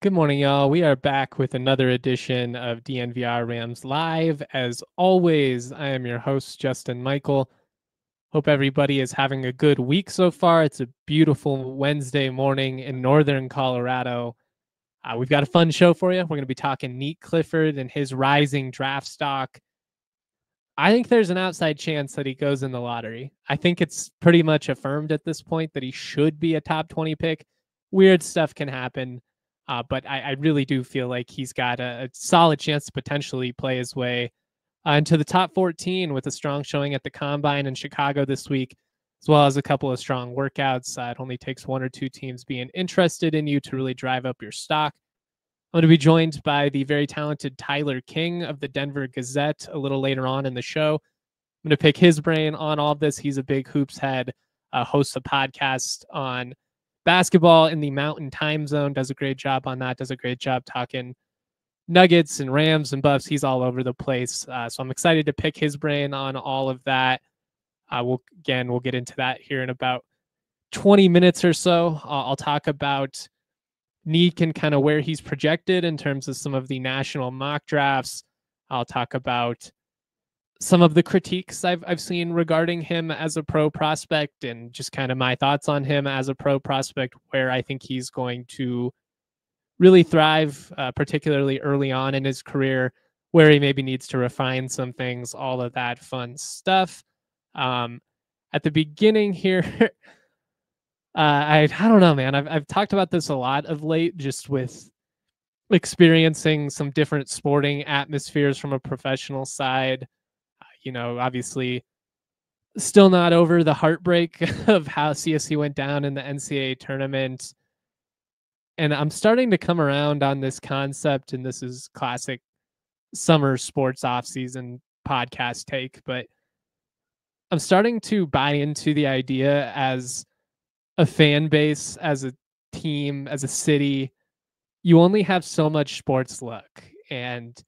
Good morning, y'all. We are back with another edition of DNVR Rams Live. As always, I am your host, Justin Michael. Hope everybody is having a good week so far. It's a beautiful Wednesday morning in northern Colorado. We've got a fun show for you. We're going to be talking Neat Clifford and his rising draft stock. I think there's an outside chance that he goes in the lottery. I think it's pretty much affirmed at this point that he should be a top 20 pick. Weird stuff can happen. But I really do feel like he's got a solid chance to potentially play his way into the top 14 with a strong showing at the Combine in Chicago this week, as well as a couple of strong workouts. It only takes one or two teams being interested in you to really drive up your stock. I'm going to be joined by the very talented Tyler King of the Denver Gazette a little later on in the show. I'm going to pick his brain on all of this. He's a big hoops head, hosts a podcast on basketball in the Mountain Time Zone, does a great job on that, does a great job talking Nuggets and Rams and Buffs. He's all over the place. So I'm excited to pick his brain on all of that. We'll get into that here in about 20 minutes or so. I'll talk about Neek and kind of where he's projected in terms of some of the national mock drafts. I'll talk about some of the critiques I've seen regarding him as a pro prospect and just kind of my thoughts on him as a pro prospect, where I think he's going to really thrive, particularly early on in his career, where he maybe needs to refine some things, all of that fun stuff. At the beginning here, I don't know, man. I've talked about this a lot of late, just with experiencing some different sporting atmospheres from a professional side. Obviously still not over the heartbreak of how CSU went down in the NCAA tournament. And I'm starting to come around on this concept, and this is classic summer sports offseason podcast take, but I'm starting to buy into the idea as a fan base, as a team, as a city. You only have so much sports luck, and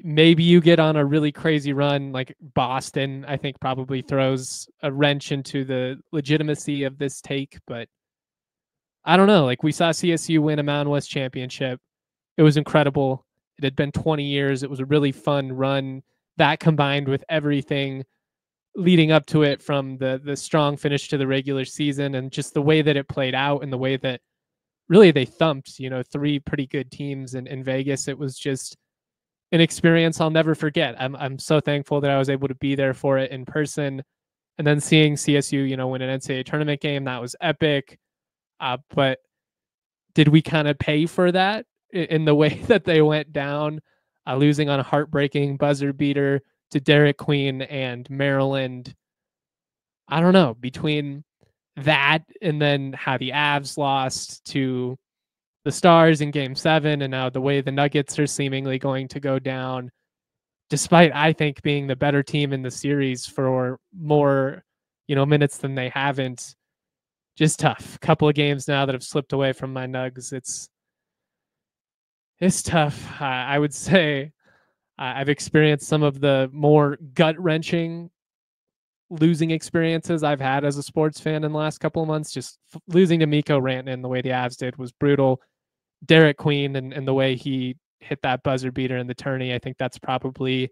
maybe you get on a really crazy run like Boston, I think probably throws a wrench into the legitimacy of this take. But I don't know. Like, we saw CSU win a Mountain West championship. It was incredible. It had been 20 years. It was a really fun run. That combined with everything leading up to it, from the strong finish to the regular season and just the way that it played out and the way that really they thumped, three pretty good teams in Vegas. It was just an experience I'll never forget. I'm so thankful that I was able to be there for it in person, and then seeing CSU, win an NCAA tournament game. That was epic. But did we kind of pay for that in the way that they went down, losing on a heartbreaking buzzer beater to Derek Queen and Maryland? I don't know. Between that and then how the Avs lost to the Stars in Game 7, and now the way the Nuggets are seemingly going to go down, despite, I think, being the better team in the series for more, minutes than they haven't. Just tough. A couple of games now that have slipped away from my Nugs. It's tough. I would say I've experienced some of the more gut-wrenching losing experiences I've had as a sports fan in the last couple of months. Just losing to Mikko Rantanen the way the Avs did was brutal. Derek Queen and the way he hit that buzzer beater in the tourney, I think that's probably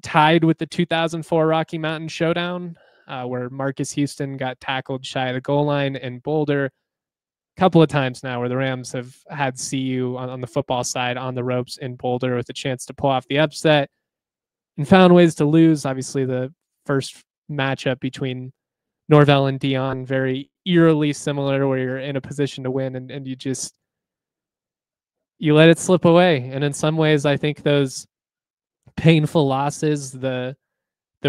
tied with the 2004 Rocky Mountain Showdown, where Marcus Houston got tackled shy of the goal line in Boulder. A couple of times now where the Rams have had CU on the football side on the ropes in Boulder with a chance to pull off the upset and found ways to lose. Obviously, the first matchup between Norvell and Dion, very eerily similar, where you're in a position to win and you let it slip away. And in some ways, I think those painful losses, the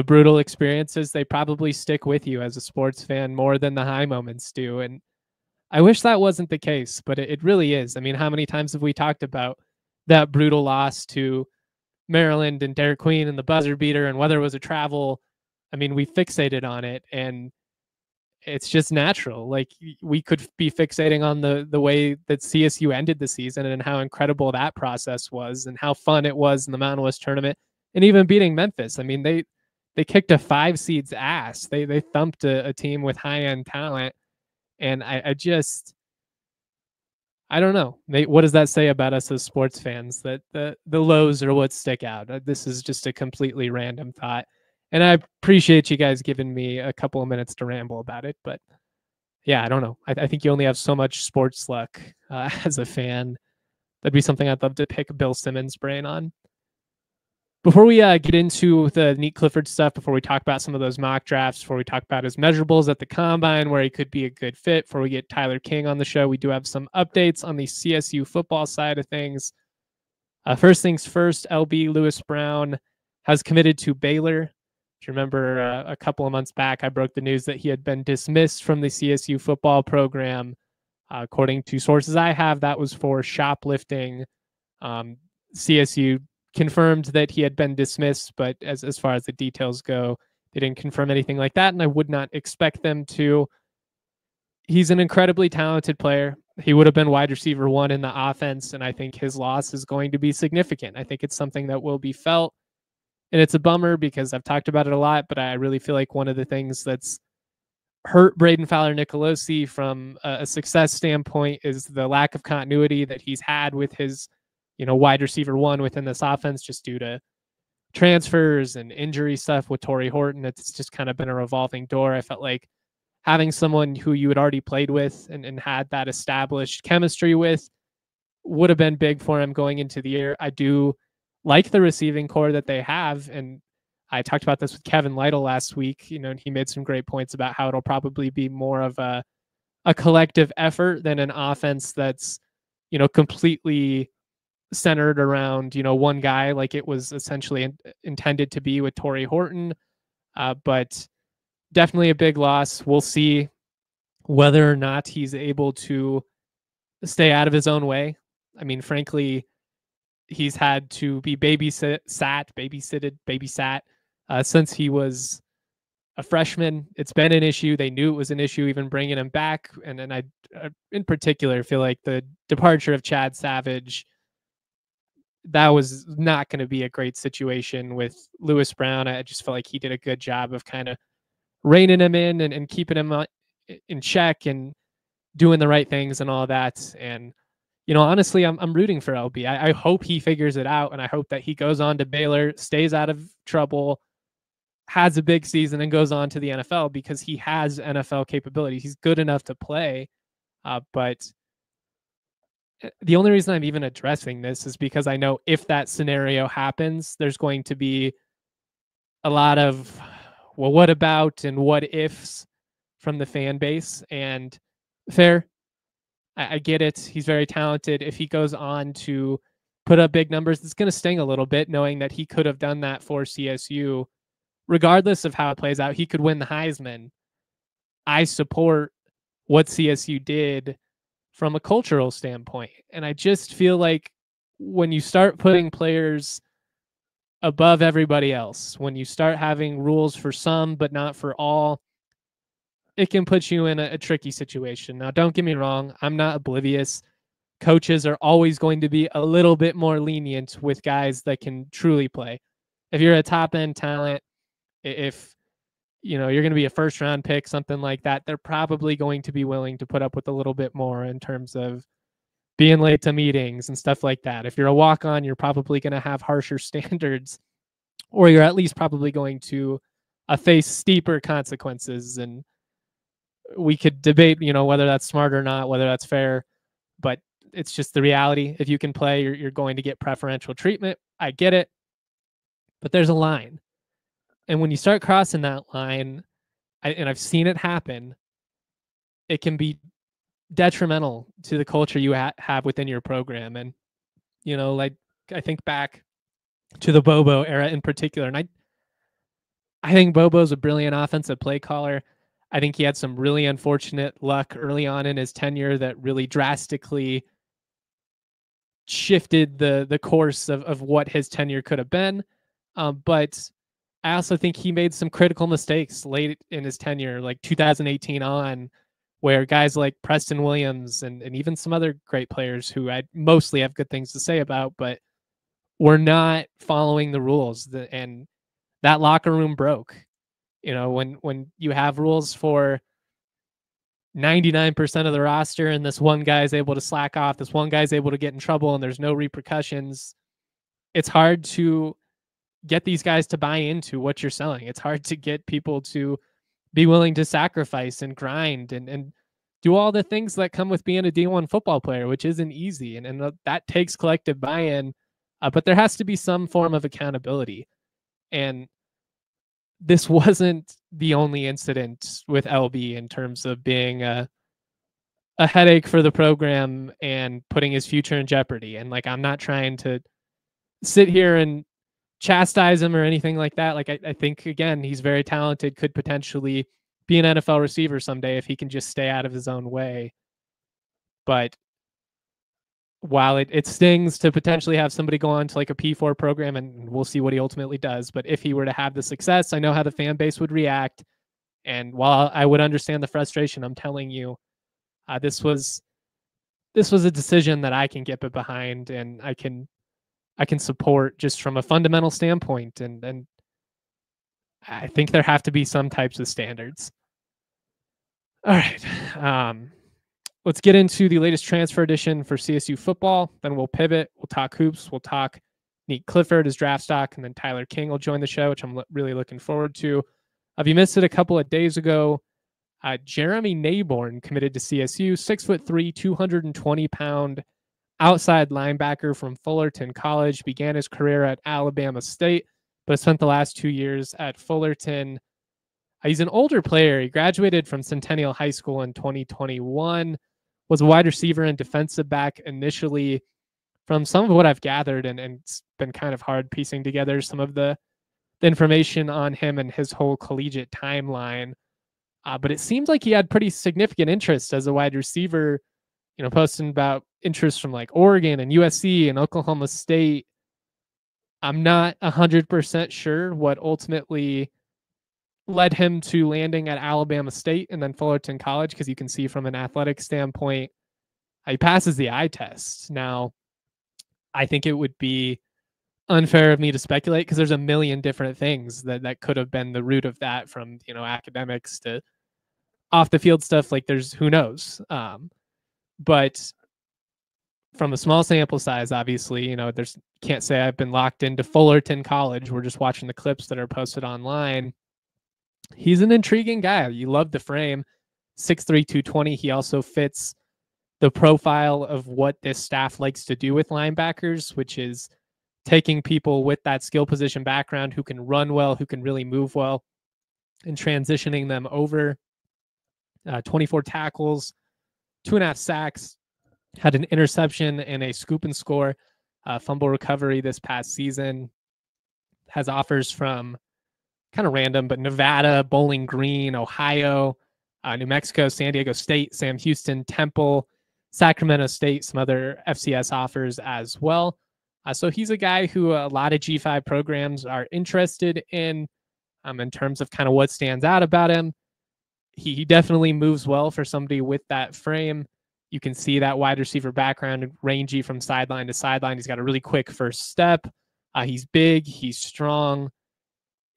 brutal experiences, they probably stick with you as a sports fan more than the high moments do. And I wish that wasn't the case, but it really is. I mean, how many times have we talked about that brutal loss to Maryland and Derek Queen and the buzzer beater and whether it was a travel? I mean, we fixated on it, and it's just natural. Like, we could be fixating on the way that CSU ended the season and how incredible that process was and how fun it was in the Mountain West tournament, and even beating Memphis. I mean, they kicked a 5 seed's ass. They thumped a team with high end talent, and I don't know. What does that say about us as sports fans? That the lows are what stick out. This is just a completely random thought, and I appreciate you guys giving me a couple of minutes to ramble about it. But yeah, I don't know. I think you only have so much sports luck as a fan. That'd be something I'd love to pick Bill Simmons' brain on. Before we get into the Nate Clifford stuff, before we talk about some of those mock drafts, before we talk about his measurables at the combine, where he could be a good fit, before we get Tyler King on the show, we do have some updates on the CSU football side of things. First things first, LB Lewis Brown has committed to Baylor. If you remember, a couple of months back, I broke the news that he had been dismissed from the CSU football program. According to sources I have, that was for shoplifting. CSU confirmed that he had been dismissed, but as far as the details go, they didn't confirm anything like that, and I would not expect them to. He's an incredibly talented player. He would have been wide receiver 1 in the offense, and I think his loss is going to be significant. I think it's something that will be felt, and it's a bummer because I've talked about it a lot, but I really feel like one of the things that's hurt Braden Fowler-Nicolosi from a success standpoint is the lack of continuity that he's had with his wide receiver 1 within this offense, just due to transfers and injury stuff with Torrey Horton. It's just kind of been a revolving door. I felt like having someone who you had already played with and had that established chemistry with would have been big for him going into the year. I do like the receiving core that they have, and I talked about this with Kevin Lytle last week. And he made some great points about how it'll probably be more of a collective effort than an offense that's completely centered around one guy, like it was essentially intended to be with Torrey Horton. But definitely a big loss. We'll see whether or not he's able to stay out of his own way. I mean, frankly, he's had to be babysat since he was a freshman. It's been an issue. They knew it was an issue even bringing him back. And I in particular feel like the departure of Chad Savage, that was not going to be a great situation with Lewis Brown. I just felt like he did a good job of kind of reining him in and keeping him in check and doing the right things and all that. And, honestly, I'm rooting for LB. I hope he figures it out, and I hope that he goes on to Baylor, stays out of trouble, has a big season, and goes on to the NFL, because he has NFL capabilities. He's good enough to play. But the only reason I'm even addressing this is because I know if that scenario happens, there's going to be a lot of, well, what about and what ifs from the fan base. And fair, I get it. He's very talented. If he goes on to put up big numbers, it's going to sting a little bit, knowing that he could have done that for CSU. Regardless of how it plays out, he could win the Heisman. I support what CSU did from a cultural standpoint. And I just feel like when you start putting players above everybody else, when you start having rules for some but not for all, it can put you in a tricky situation. Now, don't get me wrong, I'm not oblivious. Coaches are always going to be a little bit more lenient with guys that can truly play. If you're a top-end talent, if you're going to be a first-round pick, something like that, they're probably going to be willing to put up with a little bit more in terms of being late to meetings and stuff like that. If you're a walk-on, you're probably going to have harsher standards, or you're at least probably going to face steeper consequences. And we could debate, whether that's smart or not, whether that's fair, but it's just the reality. If you can play, you're going to get preferential treatment. I get it, but there's a line. And when you start crossing that line, and I've seen it happen, it can be detrimental to the culture you have within your program. And, like, I think back to the Bobo era in particular, and I think Bobo's a brilliant offensive play caller. I think he had some really unfortunate luck early on in his tenure that really drastically shifted the course of what his tenure could have been. But I also think he made some critical mistakes late in his tenure, like 2018 on, where guys like Preston Williams and even some other great players who I mostly have good things to say about, but were not following the rules. And that locker room broke. When you have rules for 99% of the roster and this one guy is able to slack off, this one guy's able to get in trouble and there's no repercussions, it's hard to get these guys to buy into what you're selling. It's hard to get people to be willing to sacrifice and grind and do all the things that come with being a D1 football player, which isn't easy. And that takes collective buy-in, but there has to be some form of accountability. And this wasn't the only incident with LB in terms of being a headache for the program and putting his future in jeopardy. And like, I'm not trying to sit here and chastise him or anything like that. Like, I think, again, he's very talented, could potentially be an NFL receiver someday if he can just stay out of his own way. But while it stings to potentially have somebody go on to like a P4 program, and we'll see what he ultimately does. But if he were to have the success, I know how the fan base would react. And while I would understand the frustration, I'm telling you, this was a decision that I can get behind and I can support just from a fundamental standpoint. And I think there have to be some types of standards. All right. Let's get into the latest transfer edition for CSU football. Then we'll pivot. We'll talk hoops. We'll talk Nick Clifford as draft stock, and then Tyler King will join the show, which I'm really looking forward to. If you missed it a couple of days ago, Jeremy Naborn committed to CSU, 6'3", 220-pound outside linebacker from Fullerton College, began his career at Alabama State, but spent the last 2 years at Fullerton. He's an older player. He graduated from Centennial High School in 2021, was a wide receiver and defensive back initially. From some of what I've gathered, and it's been kind of hard piecing together some of the information on him and his whole collegiate timeline. But it seems like he had pretty significant interest as a wide receiver, posting about interest from like Oregon and USC and Oklahoma State. I'm not 100% sure what ultimately led him to landing at Alabama State and then Fullerton College, because you can see from an athletic standpoint, he passes the eye test. Now, I think it would be unfair of me to speculate because there's a million different things that could have been the root of that, from academics to off the field stuff. Like, there's who knows. But from a small sample size, obviously, there's can't say I've been locked into Fullerton College. We're just watching the clips that are posted online. He's an intriguing guy. You love the frame, 6'3", 220. He also fits the profile of what this staff likes to do with linebackers, which is taking people with that skill position background who can run well, who can really move well, and transitioning them over. 24 tackles, 2.5 sacks, had an interception and a scoop and score fumble recovery this past season. Has offers from kind of random, but Nevada, Bowling Green, Ohio, New Mexico, San Diego State, Sam Houston, Temple, Sacramento State, some other FCS offers as well. So he's a guy who a lot of G5 programs are interested in terms of kind of what stands out about him. He definitely moves well for somebody with that frame. You can see that wide receiver background, rangy from sideline to sideline. He's got a really quick first step. He's big. He's strong.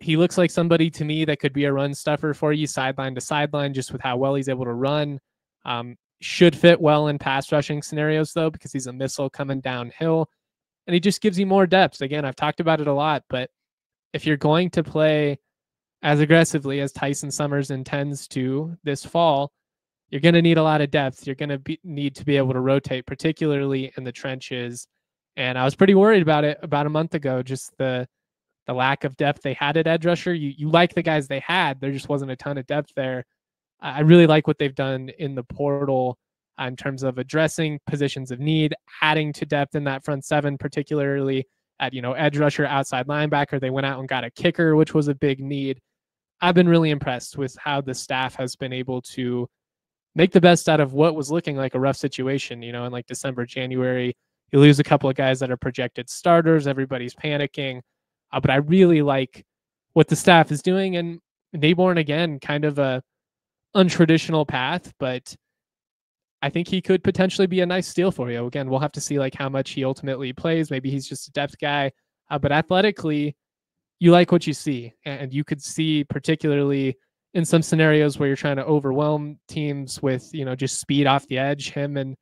He looks like somebody to me that could be a run stuffer for you sideline to sideline, just with how well he's able to run. Should fit well in pass rushing scenarios, though, because he's a missile coming downhill. And he just gives you more depth. Again, I've talked about it a lot, but if you're going to play as aggressively as Tyson Summers intends to this fall, you're going to need a lot of depth. You're going to need to be able to rotate, particularly in the trenches. And I was pretty worried about it about a month ago, just the lack of depth they had at edge rusher. You like the guys they had. There just wasn't a ton of depth there. I really like what they've done in the portal in terms of addressing positions of need, adding to depth in that front seven, particularly at edge rusher, outside linebacker. They went out and got a kicker, which was a big need. I've been really impressed with how the staff has been able to make the best out of what was looking like a rough situation, in like December, January. You lose a couple of guys that are projected starters, everybody's panicking. But I really like what the staff is doing. And Neighborn, again, kind of a untraditional path, but I think he could potentially be a nice steal for you. Again, we'll have to see like how much he ultimately plays. Maybe he's just a depth guy, but athletically, you like what you see, and you could see particularly in some scenarios where you're trying to overwhelm teams with just speed off the edge. Him and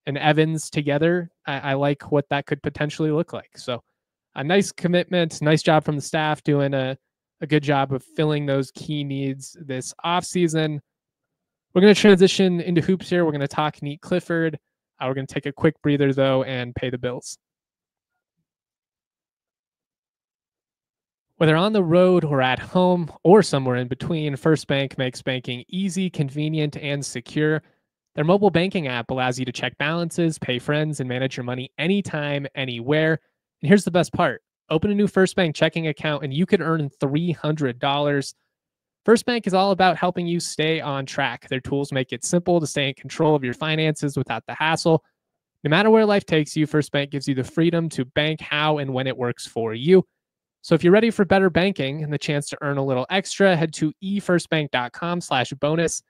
Evans together, I like what that could potentially look like. So a nice commitment, nice job from the staff doing a good job of filling those key needs this offseason. We're going to transition into hoops here. We're going to talk Neat Clifford. We're going to take a quick breather, though, and pay the bills. Whether on the road or at home or somewhere in between, First Bank makes banking easy, convenient, and secure. Their mobile banking app allows you to check balances, pay friends, and manage your money anytime, anywhere. And here's the best part. Open a new First Bank checking account and you could earn $300. First Bank is all about helping you stay on track. Their tools make it simple to stay in control of your finances without the hassle. No matter where life takes you, First Bank gives you the freedom to bank how and when it works for you. So if you're ready for better banking and the chance to earn a little extra, head to efirstbank.com/bonus.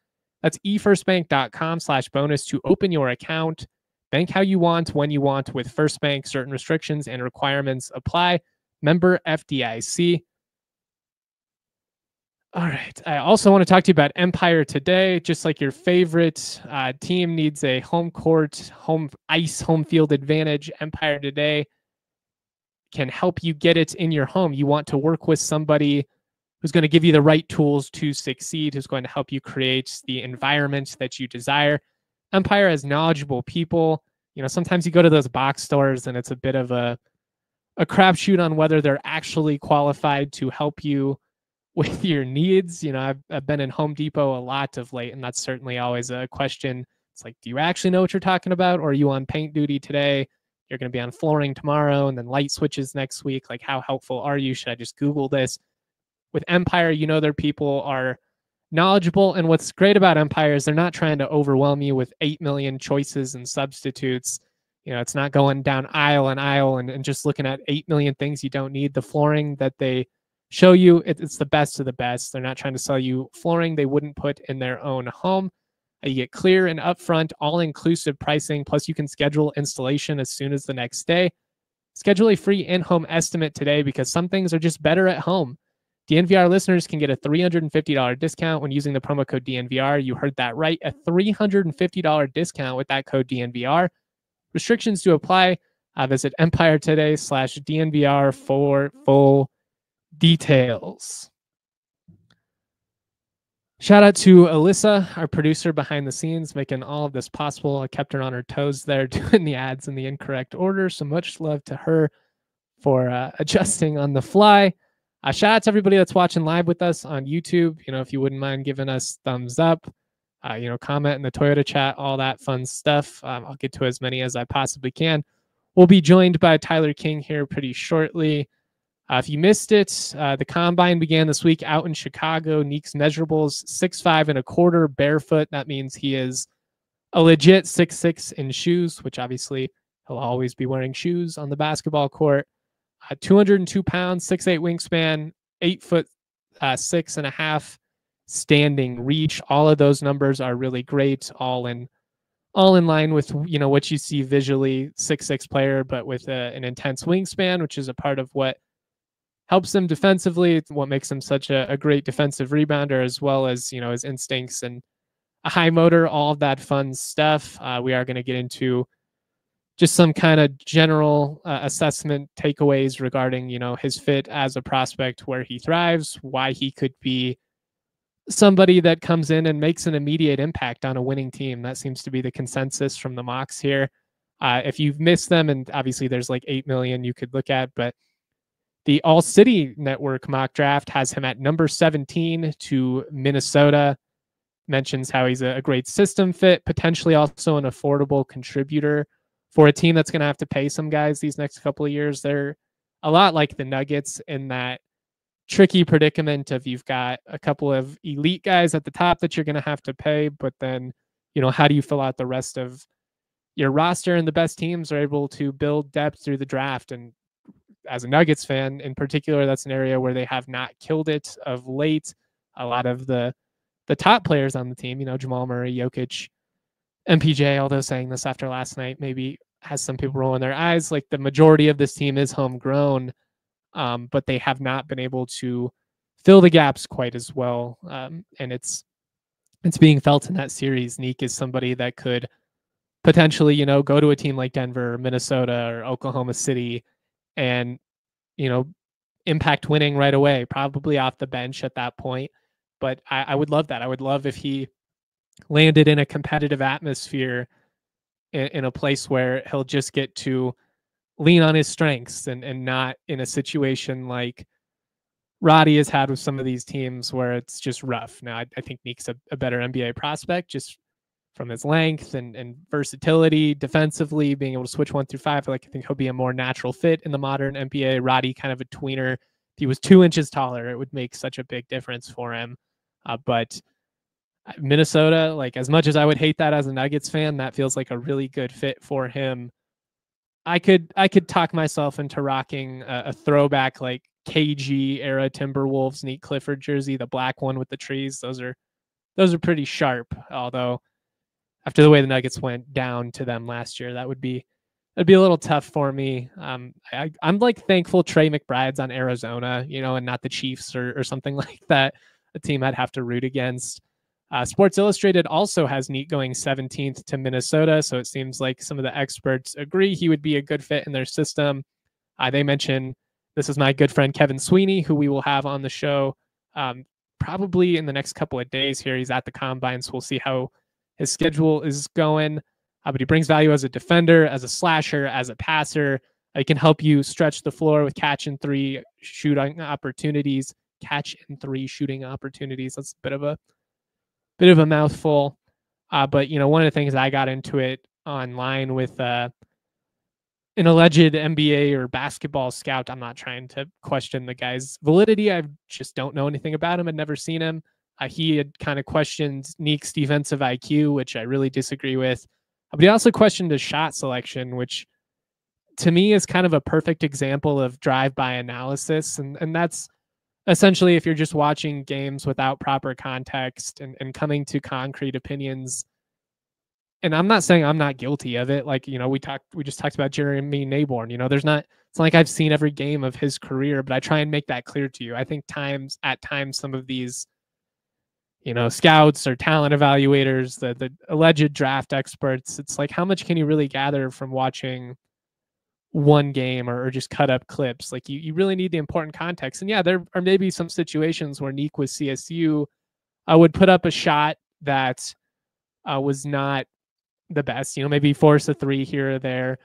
That's efirstbank.com/bonus to open your account. Bank how you want, when you want with First Bank. Certain restrictions and requirements apply. Member FDIC. All right. I also want to talk to you about Empire today. Just like your favorite team needs a home court, home ice, home field advantage, Empire today can help you get it in your home. You want to work with somebody who's going to give you the right tools to succeed, who's going to help you create the environment that you desire. Empire has knowledgeable people. Sometimes you go to those box stores and it's a bit of a crapshoot on whether they're actually qualified to help you with your needs. I've been in Home Depot a lot of late, and that's certainly always a question. It's like, do you actually know what you're talking about? Or are you on paint duty today? You're going to be on flooring tomorrow and then light switches next week. Like, how helpful are you? Should I just Google this? With Empire, their people are knowledgeable. And what's great about Empire is they're not trying to overwhelm you with 8 million choices and substitutes. It's not going down aisle and aisle and just looking at 8 million things you don't need. The flooring that they show you, it's the best of the best. They're not trying to sell you flooring they wouldn't put in their own home. You get clear and upfront, all-inclusive pricing, plus you can schedule installation as soon as the next day. Schedule a free in-home estimate today because some things are just better at home. DNVR listeners can get a $350 discount when using the promo code DNVR. You heard that right, a $350 discount with that code DNVR. Restrictions to apply. Visit Empire today/DNVR for full details. Shout out to Alyssa, our producer behind the scenes, making all of this possible. I kept her on her toes there, doing the ads in the incorrect order. So much love to her for adjusting on the fly. Shout out to everybody that's watching live with us on YouTube. If you wouldn't mind giving us thumbs up, comment in the Toyota chat, all that fun stuff. I'll get to as many as I possibly can. We'll be joined by Tyler King here pretty shortly. If you missed it, the combine began this week out in Chicago. Neek's measurables 6'5" barefoot. That means he is a legit 6'6" in shoes, which obviously he'll always be wearing shoes on the basketball court. 202 pounds, 6'8" wingspan, 8'6.5" standing reach. All of those numbers are really great. All in line with what you see visually. 6'6" player, but with an intense wingspan, which is a part of what helps him defensively. It's what makes him such a great defensive rebounder, as well as his instincts and a high motor, all of that fun stuff. We are going to get into just some kind of general assessment takeaways regarding his fit as a prospect, where he thrives, why he could be somebody that comes in and makes an immediate impact on a winning team. That seems to be the consensus from the mocks here. If you've missed them, and obviously there's like 8 million you could look at, but the All City Network mock draft has him at number 17 to Minnesota. Mentions how he's a great system fit, potentially also an affordable contributor for a team that's going to have to pay some guys these next couple of years. They're a lot like the Nuggets in that tricky predicament of you've got a couple of elite guys at the top that you're going to have to pay, but then, how do you fill out the rest of your roster? And the best teams are able to build depth through the draft. And as a Nuggets fan in particular, that's an area where they have not killed it of late. A lot of the top players on the team, Jamal Murray, Jokic, MPJ, although saying this after last night maybe has some people rolling their eyes. Like, the majority of this team is homegrown, but they have not been able to fill the gaps quite as well. And it's being felt in that series. Neek is somebody that could potentially, go to a team like Denver, or Minnesota, or Oklahoma City and, impact winning right away, probably off the bench at that point. But I would love that. I would love if he landed in a competitive atmosphere in a place where he'll just get to lean on his strengths and not in a situation like Roddy has had with some of these teams where it's just rough. Now, I think Neek's a better NBA prospect just from his length and versatility defensively, being able to switch 1 through 5. I think he'll be a more natural fit in the modern NBA. Roddy, kind of a tweener. If he was 2 inches taller, it would make such a big difference for him. But Minnesota, like, as much as I would hate that as a Nuggets fan, that feels like a really good fit for him. I could talk myself into rocking a throwback like KG era Timberwolves Neek Clifford jersey, the black one with the trees. Those are pretty sharp. Although after the way the Nuggets went down to them last year, that'd be a little tough for me. I'm like thankful Trey McBride's on Arizona, and not the Chiefs or something like that, a team I'd have to root against. Sports Illustrated also has Neek going 17th to Minnesota, so it seems like some of the experts agree he would be a good fit in their system. They mention this is my good friend Kevin Sweeney, who we will have on the show probably in the next couple of days here. He's at the Combine, so we'll see how his schedule is going. But he brings value as a defender, as a slasher, as a passer. He can help you stretch the floor with catch and 3 shooting opportunities. That's a bit of a mouthful. But, one of the things I got into it online with an alleged NBA or basketball scout. I'm not trying to question the guy's validity. I just don't know anything about him. I'd never seen him. He had kind of questioned Neek's defensive IQ, which I really disagree with. But he also questioned his shot selection, which to me is kind of a perfect example of drive-by analysis. And that's essentially if you're just watching games without proper context and coming to concrete opinions. And I'm not saying I'm not guilty of it. Like, we just talked about Jeremy Naborn. It's not like I've seen every game of his career, but I try and make that clear to you. I think at times some of these, scouts or talent evaluators, the alleged draft experts, it's like, how much can you really gather from watching one game or just cut up clips? Like, you really need the important context. And yeah, there are maybe some situations where Neek with CSU would put up a shot that was not the best, maybe force a 3 here or there.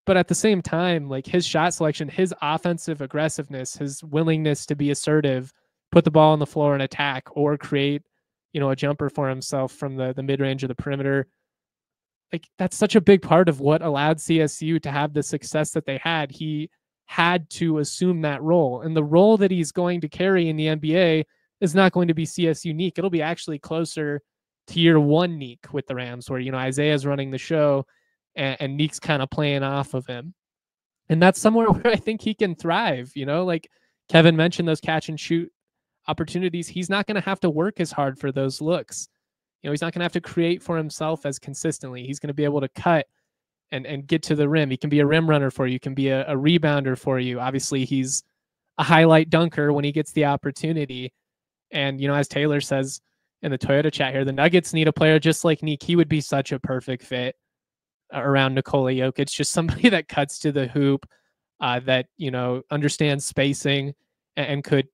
But at the same time, like, his shot selection, his offensive aggressiveness, his willingness to be assertive, put the ball on the floor and attack or create, a jumper for himself from the mid-range of the perimeter. Like, that's such a big part of what allowed CSU to have the success that they had. He had to assume that role. And the role that he's going to carry in the NBA is not going to be CSU Neek. It'll be actually closer to year 1 Neek with the Rams, where, Isaiah's running the show and Neek's kind of playing off of him. And that's somewhere where I think he can thrive. Like Kevin mentioned, those catch and shoot opportunities. He's not going to have to work as hard for those looks. He's not going to have to create for himself as consistently. He's going to be able to cut and get to the rim. He can be a rim runner for you. He can be a rebounder for you. Obviously, he's a highlight dunker when he gets the opportunity. And, as Taylor says in the Toyota chat here, the Nuggets need a player just like Neek. He would be such a perfect fit around Nikola Jokic, just somebody that cuts to the hoop, that, understands spacing and could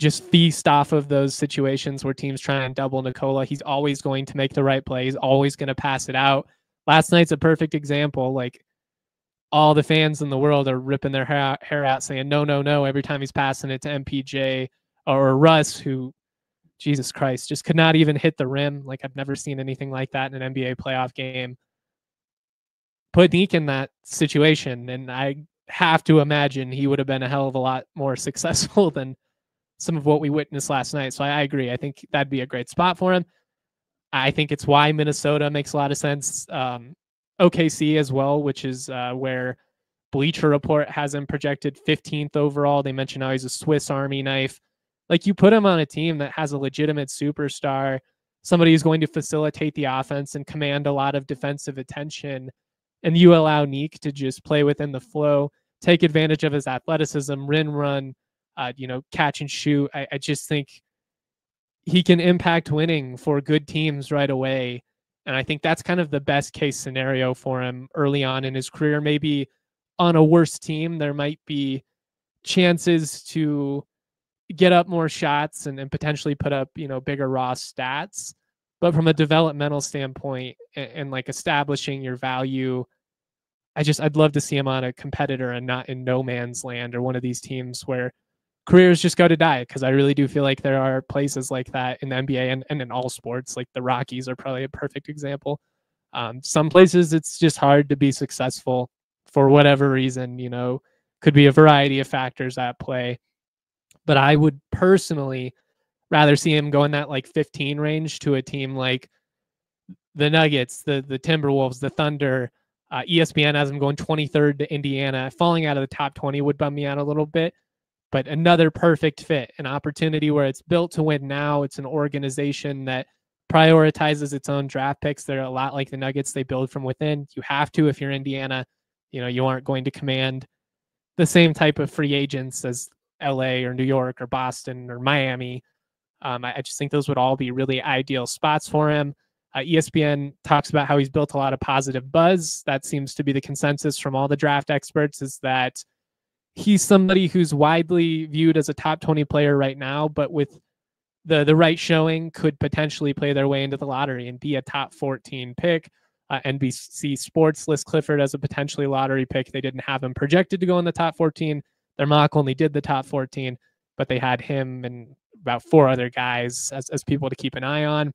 just feast off of those situations where teams try and double Nikola. He's always going to make the right play. He's always going to pass it out. Last night's a perfect example. Like, all the fans in the world are ripping their hair out saying, no, every time he's passing it to MPJ or Russ, who, Jesus Christ, just could not even hit the rim. Like, I've never seen anything like that in an NBA playoff game. Put Neek in that situation, and I have to imagine he would have been a hell of a lot more successful than some of what we witnessed last night. So I agree. I think that'd be a great spot for him. I think it's why Minnesota makes a lot of sense. OKC as well, which is where Bleacher Report has him projected 15th overall. They mention how he's a Swiss Army knife. Like, you put him on a team that has a legitimate superstar, somebody who's going to facilitate the offense and command a lot of defensive attention, and you allow Neek to just play within the flow, take advantage of his athleticism, run, catch and shoot. I just think he can impact winning for good teams right away. And I think that's kind of the best case scenario for him early on in his career. Maybe on a worse team, there might be chances to get up more shots and potentially put up, bigger raw stats. But from a developmental standpoint and like establishing your value, I'd love to see him on a competitor and not in no man's land or one of these teams where careers just go to die, because I really do feel like there are places like that in the NBA and in all sports. Like the Rockies are probably a perfect example. Some places it's just hard to be successful for whatever reason, could be a variety of factors at play. But I would personally rather see him go in that like 15 range to a team like the Nuggets, the Timberwolves, the Thunder. ESPN has him going 23rd to Indiana. Falling out of the top 20 would bum me out a little bit. But another perfect fit, an opportunity where it's built to win now. It's an organization that prioritizes its own draft picks. They're a lot like the Nuggets. They build from within. You have to if you're Indiana. You aren't going to command the same type of free agents as LA or New York or Boston or Miami. I just think those would all be really ideal spots for him. ESPN talks about how he's built a lot of positive buzz. That seems to be the consensus from all the draft experts, is that he's somebody who's widely viewed as a top 20 player right now, but with the right showing could potentially play their way into the lottery and be a top 14 pick. NBC Sports lists Clifford as a potentially lottery pick. They didn't have him projected to go in the top 14. Their mock only did the top 14, but they had him and about 4 other guys as people to keep an eye on.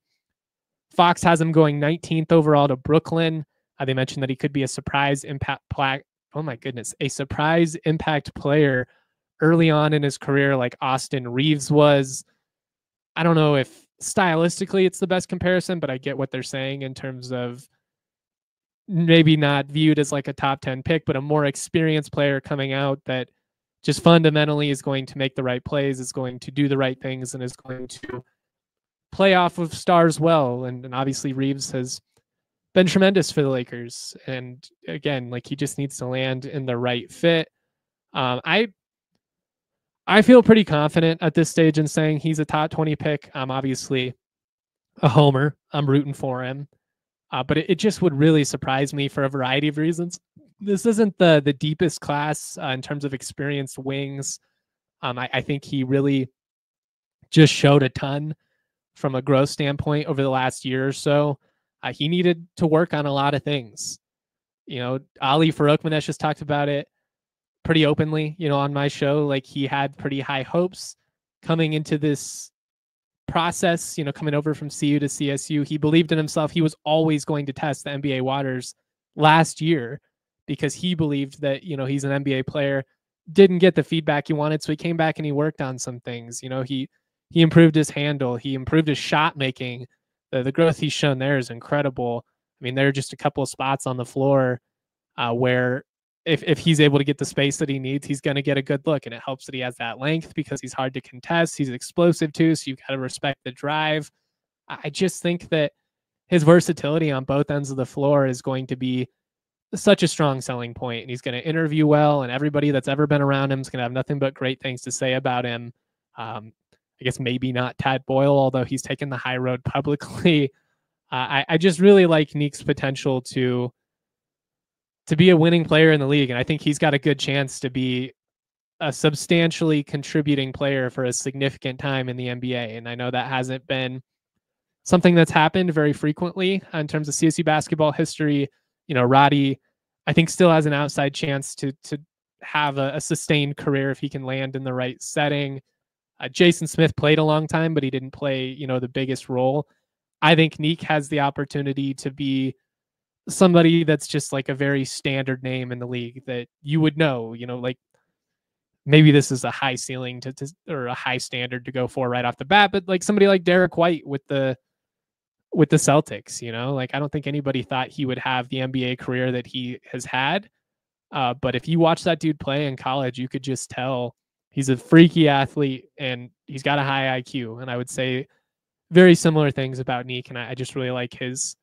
Fox has him going 19th overall to Brooklyn. They mentioned that he could be a surprise impact a surprise impact player early on in his career, like Austin Reeves was. I don't know if stylistically it's the best comparison, but I get what they're saying in terms of maybe not viewed as like a top 10 pick, but a more experienced player coming out that just fundamentally is going to make the right plays, is going to do the right things, and is going to play off of stars well. And obviously Reeves has been tremendous for the Lakers. And again, like, he just needs to land in the right fit. I feel pretty confident at this stage in saying he's a top 20 pick. I'm obviously a homer. I'm rooting for him. But it just would really surprise me for a variety of reasons. This isn't the deepest class in terms of experienced wings. I think he really just showed a ton from a growth standpoint over the last year or so. He needed to work on a lot of things. Ali Farokhmanesh has talked about it pretty openly, on my show. Like, he had pretty high hopes coming into this process, coming over from CU to CSU. He believed in himself. He was always going to test the NBA waters last year because he believed that, he's an NBA player, didn't get the feedback he wanted. So he came back and he worked on some things. He improved his handle. He improved his shot making. The growth he's shown there is incredible. I mean, there are just a couple of spots on the floor where if he's able to get the space that he needs, he's going to get a good look. And it helps that he has that length because he's hard to contest. He's explosive too, so you've got to respect the drive. I just think that his versatility on both ends of the floor is going to be such a strong selling point. And he's going to interview well, and everybody that's ever been around him is going to have nothing but great things to say about him. I guess maybe not Tad Boyle, although he's taken the high road publicly. I just really like Neek's potential to be a winning player in the league. And I think he's got a good chance to be a substantially contributing player for a significant time in the NBA. And I know that hasn't been something that's happened very frequently in terms of CSU basketball history. Roddy, I think, still has an outside chance to have a sustained career if he can land in the right setting. Jason Smith played a long time, but he didn't play, the biggest role. I think Neek has the opportunity to be somebody that's just like a very standard name in the league that you would know, like maybe this is a high ceiling or a high standard to go for right off the bat, but like somebody like Derek White with the Celtics, like I don't think anybody thought he would have the NBA career that he has had. But if you watch that dude play in college, you could just tell he's a freaky athlete and he's got a high IQ. And I would say very similar things about Neek, and I just really like his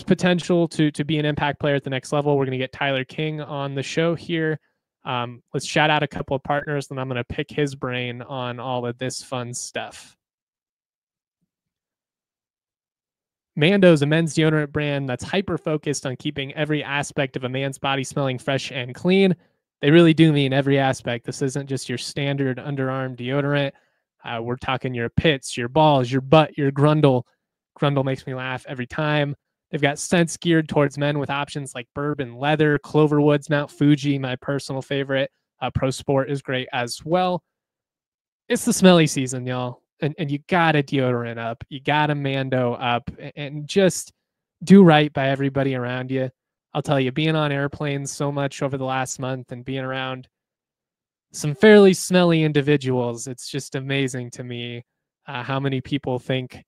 potential to be an impact player at the next level. We're going to get Tyler King on the show here. Let's shout out a couple of partners, and I'm going to pick his brain on all of this fun stuff. Mando is a men's deodorant brand that's hyper-focused on keeping every aspect of a man's body smelling fresh and clean. They really do mean every aspect. This isn't just your standard underarm deodorant. We're talking your pits, your balls, your butt, your grundle. Grundle makes me laugh every time. They've got scents geared towards men with options like bourbon leather, Cloverwoods, Mount Fuji, my personal favorite. Pro Sport is great as well. It's the smelly season, y'all. And you got a deodorant up. You got a Mando up. And just do right by everybody around you. I'll tell you, being on airplanes so much over the last month and being around some fairly smelly individuals, it's just amazing to me how many people think,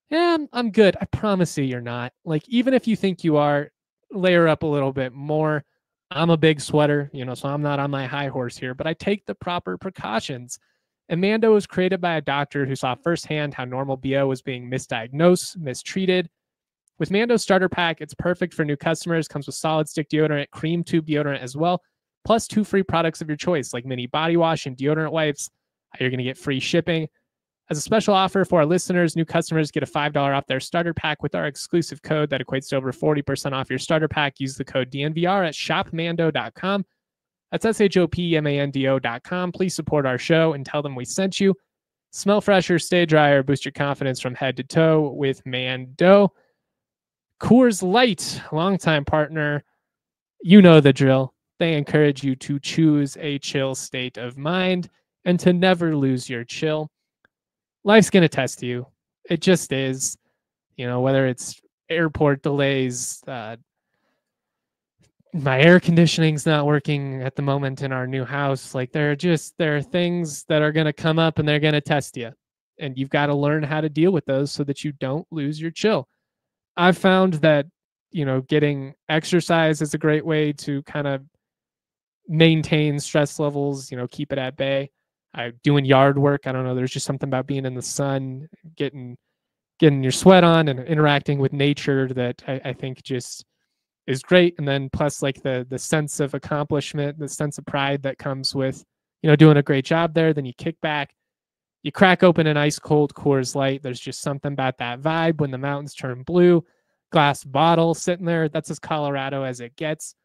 yeah, I'm good. I promise you you're not. Like, even if you think you are, layer up a little bit more. I'm a big sweater, so I'm not on my high horse here, but I take the proper precautions. And Mando was created by a doctor who saw firsthand how normal BO was being misdiagnosed, mistreated. With Mando's starter pack, it's perfect for new customers. Comes with solid stick deodorant, cream tube deodorant as well, plus 2 free products of your choice, like mini body wash and deodorant wipes. You're going to get free shipping. As a special offer for our listeners, new customers get a $5 off their starter pack with our exclusive code that equates to over 40% off your starter pack. Use the code DNVR at shopmando.com. That's shopmando.com. Please support our show and tell them we sent you. Smell fresher, stay drier, boost your confidence from head to toe with Mando. Coors Light, longtime partner. You know the drill. They encourage you to choose a chill state of mind and to never lose your chill. Life's going to test you. It just is. Whether it's airport delays, my air conditioning's not working at the moment in our new house. Like there are things that are going to come up and they're going to test you. And you've got to learn how to deal with those so that you don't lose your chill. I've found that, getting exercise is a great way to kind of maintain stress levels, keep it at bay. Doing yard work, I don't know, there's just something about being in the sun, getting your sweat on and interacting with nature that I think just is great. And then plus like the sense of accomplishment, the sense of pride that comes with, doing a great job there. Then you kick back, you crack open an ice cold Coors Light. There's just something about that vibe when the mountains turn blue. Glass bottle sitting there, that's as Colorado as it gets.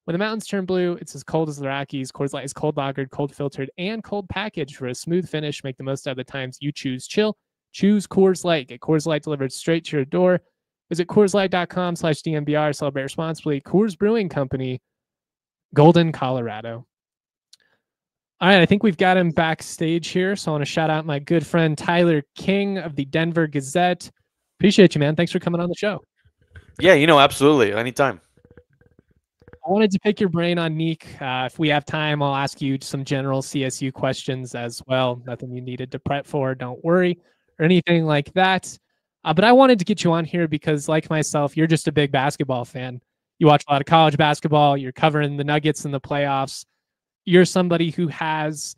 When the mountains turn blue, it's as cold as the Rockies. Coors Light is cold lagered, cold filtered, and cold packaged for a smooth finish. Make the most out of the times you choose chill. Choose Coors Light. Get Coors Light delivered straight to your door. Visit CoorsLight.com/DNVR. Celebrate responsibly. Coors Brewing Company, Golden, Colorado. All right, I think we've got him backstage here. So I want to shout out my good friend Tyler King of the Denver Gazette. Appreciate you, man. Thanks for coming on the show. Yeah, absolutely. Anytime. I wanted to pick your brain on Neek. If we have time, I'll ask you some general CSU questions as well. Nothing you needed to prep for, don't worry, or anything like that. But I wanted to get you on here because, like myself, you're just a big basketball fan. You watch a lot of college basketball. You're covering the Nuggets in the playoffs. You're somebody who has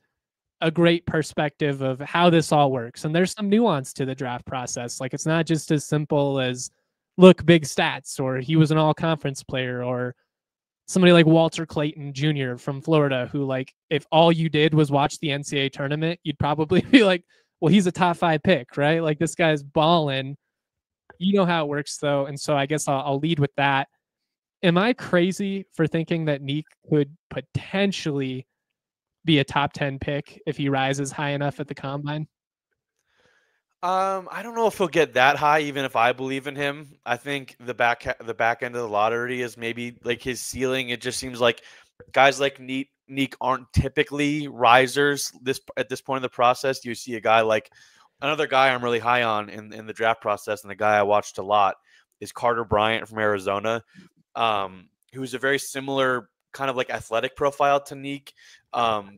a great perspective of how this all works. And there's some nuance to the draft process. Like, it's not just as simple as, look, big stats, or he was an all-conference player, or somebody like Walter Clayton Jr. from Florida, who, like, if all you did was watch the NCAA tournament, you'd probably be like, well, he's a top 5 pick, right? Like, this guy's balling. You know how it works, though. And so I guess I'll lead with that. Am I crazy for thinking that Neek could potentially be a top 10 pick if he rises high enough at the combine? I don't know if he'll get that high, even if I believe in him. I think the back end of the lottery is maybe like his ceiling. It just seems like guys like Neek aren't typically risers at this point in the process. You see a guy like another guy I'm really high on in the draft process, and the guy I watched a lot is Carter Bryant from Arizona, who's a very similar kind of like athletic profile to Neek.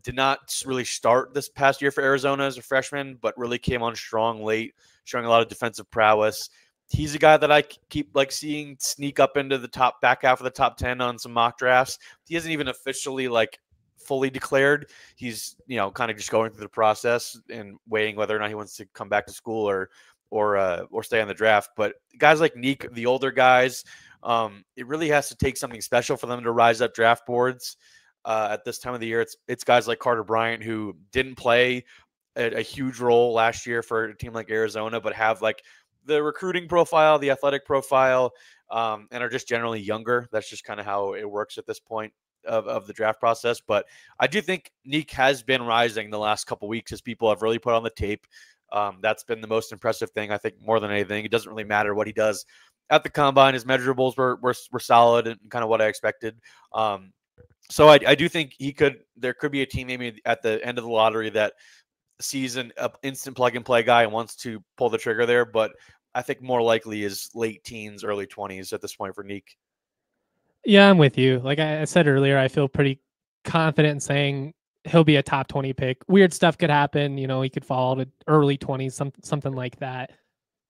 Did not really start this past year for Arizona as a freshman, but really came on strong late, showing a lot of defensive prowess. He's a guy that I keep like seeing sneak up into the back half of the top 10 on some mock drafts. He isn't even officially like fully declared. He's, kind of just going through the process and waiting whether or not he wants to come back to school or stay on the draft. But guys like Neek, the older guys, it really has to take something special for them to rise up draft boards. At this time of the year, it's guys like Carter Bryant who didn't play a huge role last year for a team like Arizona, but have like the recruiting profile, the athletic profile, and are just generally younger. That's just kind of how it works at this point of the draft process. But I do think Neek has been rising the last couple weeks as people have really put on the tape. That's been the most impressive thing, I think, more than anything. It doesn't really matter what he does at the combine. His measurables were solid and kind of what I expected. So I do think there could be a team maybe at the end of the lottery that sees an instant plug and play guy and wants to pull the trigger there. But I think more likely is late teens, early 20s at this point for Neek. Yeah, I'm with you. Like I said earlier, I feel pretty confident in saying he'll be a top 20 pick. Weird stuff could happen. He could fall to early 20s, something like that.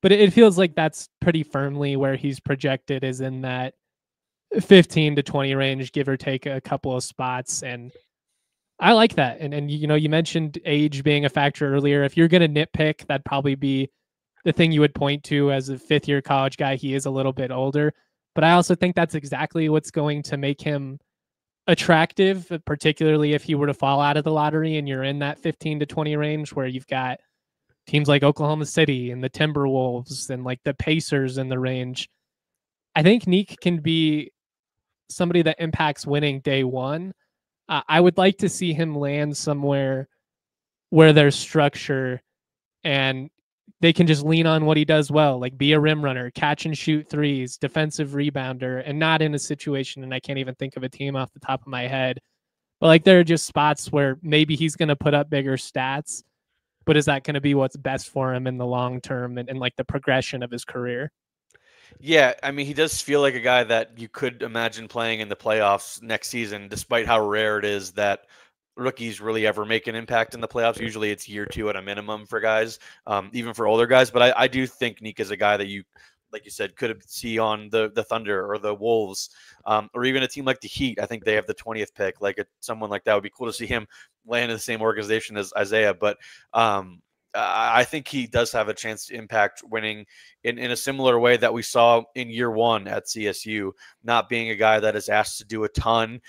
But it feels like that's pretty firmly where he's projected, is in that 15 to 20 range, give or take a couple of spots. And I like that. And you mentioned age being a factor earlier. If you're going to nitpick, that'd probably be the thing you would point to as a 5th-year college guy. He is a little bit older, but I also think that's exactly what's going to make him attractive, particularly if he were to fall out of the lottery and you're in that 15 to 20 range where you've got teams like Oklahoma City and the Timberwolves and like the Pacers in the range. I think Neek can be somebody that impacts winning day one. I would like to see him land somewhere where there's structure and they can just lean on what he does well, like be a rim runner, catch and shoot threes, defensive rebounder, and not in a situation, and I can't even think of a team off the top of my head, but like there are just spots where maybe he's going to put up bigger stats, but is that going to be what's best for him in the long term and like the progression of his career? Yeah, I mean, he does feel like a guy that you could imagine playing in the playoffs next season, despite how rare it is that rookies really ever make an impact in the playoffs. Usually it's year 2 at a minimum for guys, even for older guys. But I do think Neek is a guy that you, like you said, could see on the Thunder or the Wolves, or even a team like the Heat. I think they have the 20th pick. Like someone like that would be cool to see him land in the same organization as Isaiah. But I think he does have a chance to impact winning in a similar way that we saw in year 1 at CSU, not being a guy that is asked to do a ton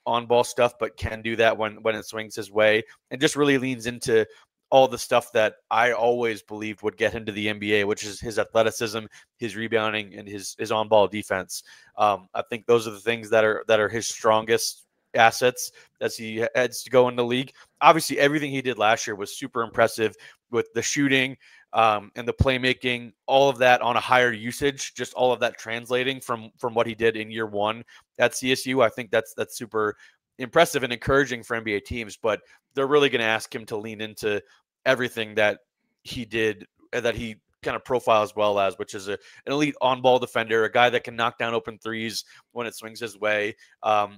on-ball stuff, but can do that when it swings his way, and just really leans into all the stuff that I always believed would get him to the NBA, which is his athleticism, his rebounding, and his on-ball defense. I think those are the things that are his strongest assets as he heads to go in the league. Obviously, everything he did last year was super impressive with the shooting and the playmaking, all of that on a higher usage, just all of that translating from what he did in year 1 at CSU. I think that's super impressive and encouraging for NBA teams, but they're really going to ask him to lean into everything that he did, that he kind of profiles well as, which is an elite on-ball defender, a guy that can knock down open threes when it swings his way,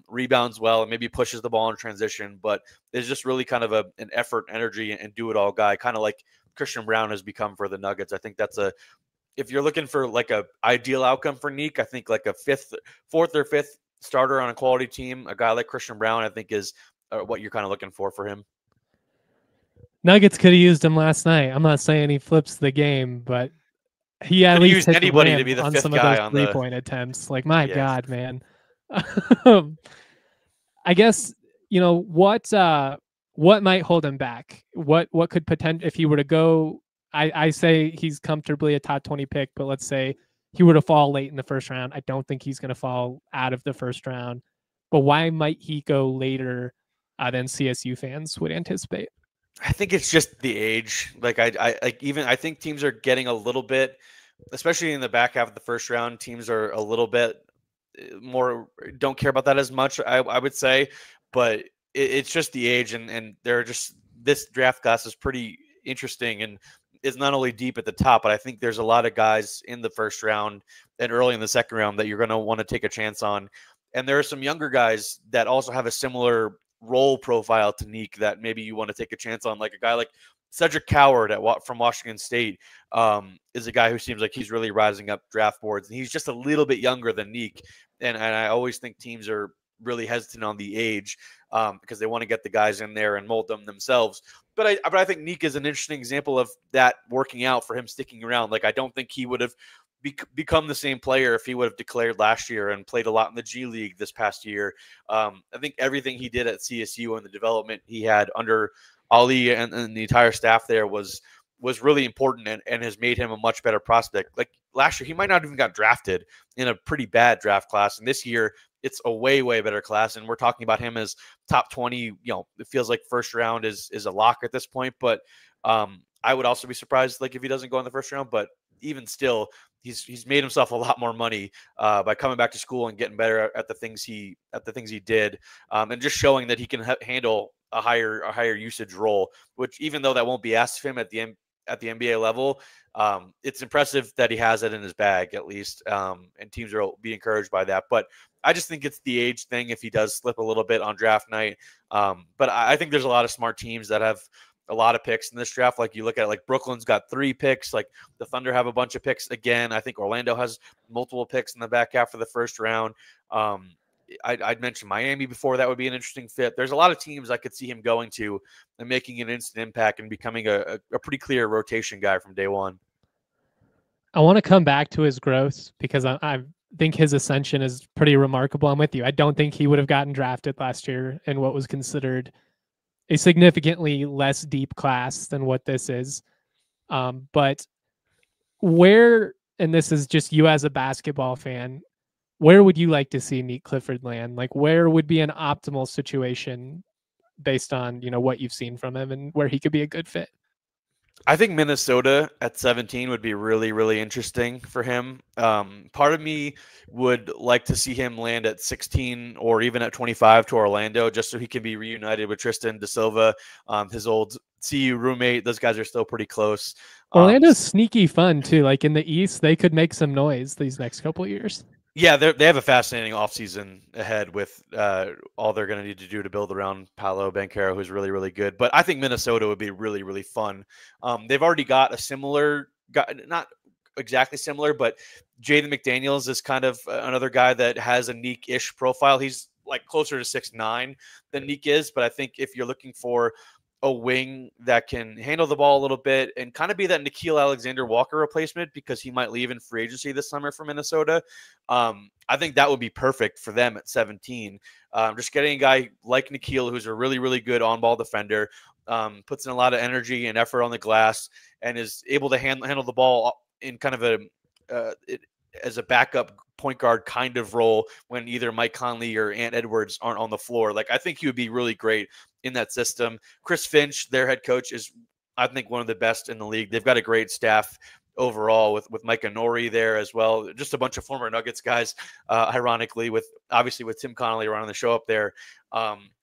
rebounds well, and maybe pushes the ball in transition, but is just really kind of an effort, energy, and do-it-all guy, kind of like Christian Braun has become for the Nuggets. I think that's if you're looking for like a ideal outcome for Neek, I think like a 4th or 5th starter on a quality team, a guy like Christian Braun, I think is what you're kind of looking for him. Nuggets could have used him last night. I'm not saying he flips the game, but he at least hit anybody the to be the on 5th some guy of those 3-point attempts. Like, my God, man. I guess, what might hold him back? What could potentially, if he were to go, I say he's comfortably a top 20 pick, but let's say he were to fall late in the first round. I don't think he's going to fall out of the first round, but why might he go later than CSU fans would anticipate? I think it's just the age. Like I think teams are getting a little bit, especially in the back half of the first round, teams are a little bit more, don't care about that as much, I would say, but it's just the age, and they're just, this draft class is pretty interesting and is not only deep at the top, but I think there's a lot of guys in the first round and early in the second round that you're going to want to take a chance on. And there are some younger guys that also have a similar role profile to Neek that maybe you want to take a chance on, like a guy like Cedric Coward from Washington State is a guy who seems like he's really rising up draft boards, and he's just a little bit younger than Neek. And I always think teams are really hesitant on the age because they want to get the guys in there and mold them themselves. But I think Neek is an interesting example of that working out for him sticking around. Like, I don't think he would have become the same player if he would have declared last year and played a lot in the G League this past year. I think everything he did at CSU and the development he had under Ali and the entire staff there was really important and has made him a much better prospect. Like last year, he might not even got drafted in a pretty bad draft class. And this year, it's a way, way better class. And we're talking about him as top 20. You know, it feels like first round is a lock at this point. But I would also be surprised like if he doesn't go in the first round. But even still, he's made himself a lot more money by coming back to school and getting better at the things he did, and just showing that he can handle a higher usage role. Which, even though that won't be asked of him at the NBA level, it's impressive that he has it in his bag at least, and teams will be encouraged by that. But I just think it's the age thing if he does slip a little bit on draft night. But I think there's a lot of smart teams that have a lot of picks in this draft. Like you look at it, like Brooklyn's got 3 picks, like the Thunder have a bunch of picks again. I think Orlando has multiple picks in the back half of the first round. I'd mentioned Miami before. That would be an interesting fit. There's a lot of teams I could see him going to and making an instant impact and becoming a pretty clear rotation guy from day one. I want to come back to his growth because I think his ascension is pretty remarkable. I'm with you. I don't think he would have gotten drafted last year in what was considered a significantly less deep class than what this is. But where, and this is just you as a basketball fan, where would you like to see Neek Clifford land? Like, where would be an optimal situation based on, you know, what you've seen from him and where he could be a good fit? I think Minnesota at 17 would be really, really interesting for him. Part of me would like to see him land at 16 or even at 25 to Orlando, just so he can be reunited with Tristan da Silva, his old CU roommate. Those guys are still pretty close. Orlando's sneaky fun too. Like in the East, they could make some noise these next couple of years. Yeah, they have a fascinating offseason ahead with all they're going to need to do to build around Paolo Banchero, who's really, really good. But I think Minnesota would be really, really fun. They've already got a similar guy, not exactly similar, but Jaden McDaniels is kind of another guy that has a Neek-ish profile. He's like closer to 6'9" than Neek is, but I think if you're looking for a wing that can handle the ball a little bit and kind of be that Nickeil Alexander-Walker replacement because he might leave in free agency this summer for Minnesota. I think that would be perfect for them at 17. Just getting a guy like Nickeil, who's a really, really good on-ball defender, puts in a lot of energy and effort on the glass and is able to handle the ball in kind of as a backup point guard kind of role when either Mike Conley or Ant Edwards aren't on the floor. Like, I think he would be really great in that system. Chris Finch, their head coach, is, I think, one of the best in the league. They've got a great staff overall with Micah Nori there as well. Just a bunch of former Nuggets guys, ironically, with Tim Connolly running the show up there.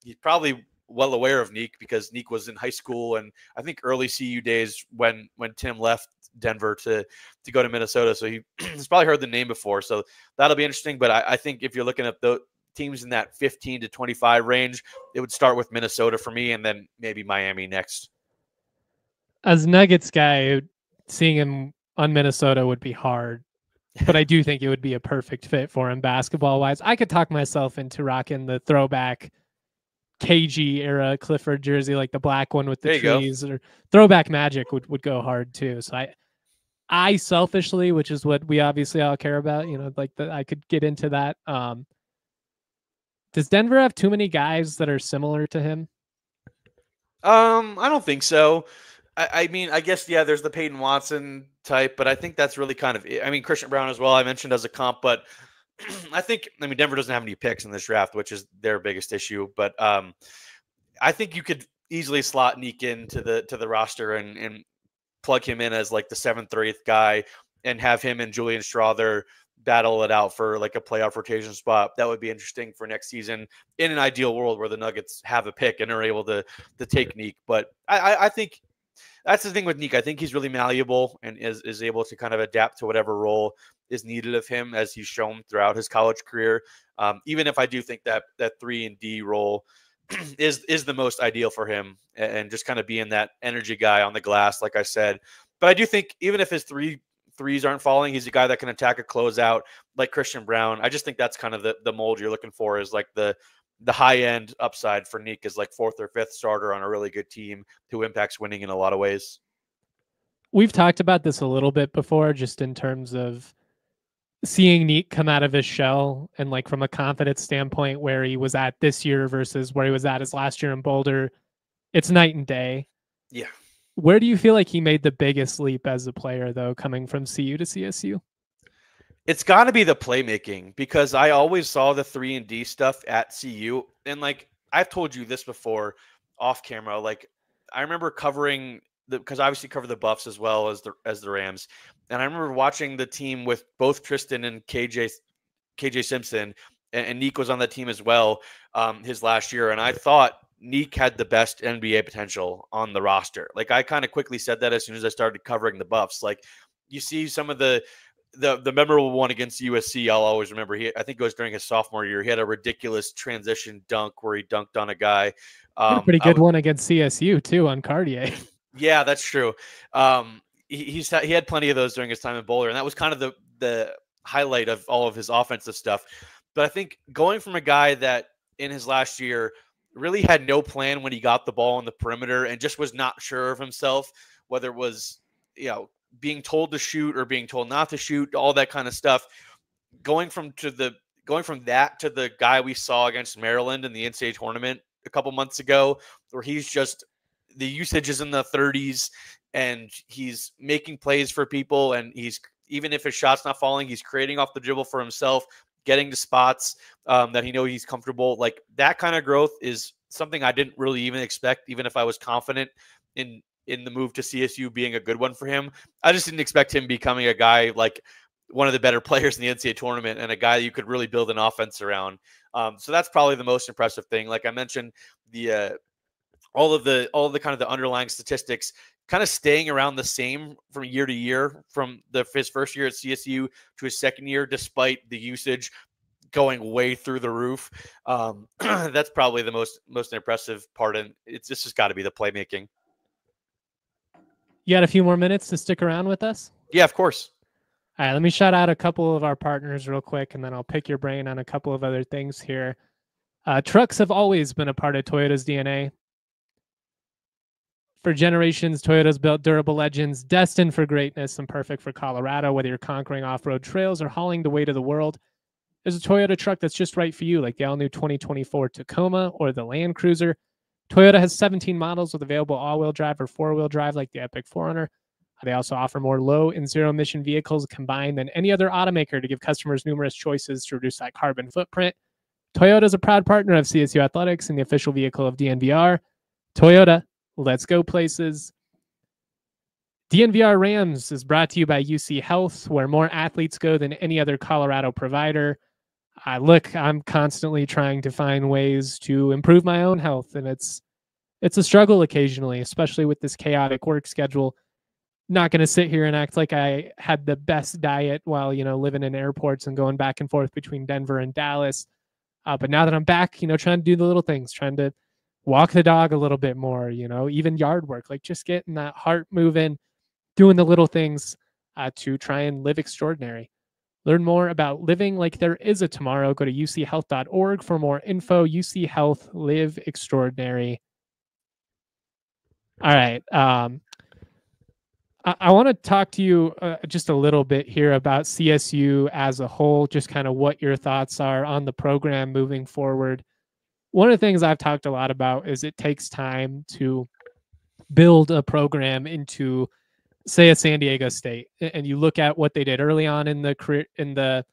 He's probably well aware of Neek because Neek was in high school and I think early CU days when Tim left Denver to go to Minnesota. So he's probably heard the name before. So that'll be interesting. But I think if you're looking at the teams in that 15 to 25 range, it would start with Minnesota for me and then maybe Miami next. As Nuggets guy, seeing him on Minnesota would be hard, but I do think it would be a perfect fit for him basketball wise. I could talk myself into rocking the throwback KG era Clifford jersey, like the black one with the trees, or throwback Magic would go hard too. So I selfishly, which is what we obviously all care about, you know, like I could get into that. Does Denver have too many guys that are similar to him? I don't think so. I mean, I guess, yeah, there's the Peyton Watson type, but I think that's really kind of it. I mean, Christian Braun as well, I mentioned as a comp, but I mean, Denver doesn't have any picks in this draft, which is their biggest issue. But I think you could easily slot Neek into the roster and plug him in as like the 7th or 8th guy and have him and Julian Strawther battle it out for like a playoff rotation spot. That would be interesting for next season in an ideal world where the Nuggets have a pick and are able to take Neek. But I think that's the thing with Nick. I think he's really malleable and is able to kind of adapt to whatever role is needed of him, as he's shown throughout his college career. Even if I do think that 3-and-D role is the most ideal for him, and just kind of being that energy guy on the glass, like I said. But I do think even if his threes aren't falling, he's a guy that can attack a closeout like Christian Braun. I just think that's kind of the mold you're looking for, is like the high end upside for Nick is like 4th or 5th starter on a really good team who impacts winning in a lot of ways. We've talked about this a little bit before, just in terms of seeing Nick come out of his shell and like from a confidence standpoint, where he was at this year versus where he was at his last year in Boulder. It's night and day. Yeah. Where do you feel like he made the biggest leap as a player, though, coming from CU to CSU? It's got to be the playmaking, because I always saw the 3-and-D stuff at CU. And like I've told you this before off camera, like I remember covering because I obviously cover the Buffs as well as the Rams. And I remember watching the team with both Tristan and KJ Simpson, and Nick was on that team as well his last year. And I thought Nick had the best NBA potential on the roster. Like I kind of quickly said that as soon as I started covering the Buffs. Like you see some of the memorable one against USC, I'll always remember. I think it was during his sophomore year. He had a ridiculous transition dunk where he dunked on a guy. A pretty good one against CSU too on Cartier. Yeah, that's true. He had plenty of those during his time in Boulder, and that was kind of the highlight of all of his offensive stuff. But I think going from a guy that in his last year really had no plan when he got the ball on the perimeter and just was not sure of himself, whether it was, being told to shoot or being told not to shoot, all that kind of stuff. Going from that to the guy we saw against Maryland in the NCAA tournament a couple months ago, where he's just, the usage is in the 30s and he's making plays for people, and he's, even if his shot's not falling, he's creating off the dribble for himself, getting to spots that he knows he's comfortable. Like that kind of growth is something I didn't really even expect, even if I was confident in the move to CSU being a good one for him. I just didn't expect him becoming a guy like one of the better players in the NCAA tournament and a guy you could really build an offense around. So that's probably the most impressive thing. Like I mentioned, all of the kind of the underlying statistics kind of staying around the same from year to year, from his first year at CSU to his second year, despite the usage going way through the roof. That's probably the most impressive part, and it's just got to be the playmaking. You got a few more minutes to stick around with us? Yeah, of course. All right, let me shout out a couple of our partners real quick, and then I'll pick your brain on a couple of other things here. Trucks have always been a part of Toyota's DNA. For generations, Toyota's built durable legends destined for greatness and perfect for Colorado. Whether you're conquering off-road trails or hauling the weight of the world, there's a Toyota truck that's just right for you, like the all-new 2024 Tacoma or the Land Cruiser. Toyota has 17 models with available all-wheel drive or four-wheel drive, like the Epic 4Runner. They also offer more low and zero-emission vehicles combined than any other automaker to give customers numerous choices to reduce that carbon footprint. Toyota is a proud partner of CSU Athletics and the official vehicle of DNVR. Toyota, let's go places. DNVR Rams is brought to you by UC Health, where more athletes go than any other Colorado provider. Look, I'm constantly trying to find ways to improve my own health, and it's a struggle occasionally, especially with this chaotic work schedule. Not going to sit here and act like I had the best diet while, living in airports and going back and forth between Denver and Dallas. But now that I'm back, trying to do the little things, trying to walk the dog a little bit more, even yard work, like just getting that heart moving, doing the little things to try and live extraordinary. Learn more about living like there is a tomorrow. Go to uchealth.org for more info. UC Health, live extraordinary. All right. I want to talk to you just a little bit here about CSU as a whole, just kind of what your thoughts are on the program moving forward. One of the things I've talked a lot about is it takes time to build a program into, say, a San Diego State, and you look at what they did early on in the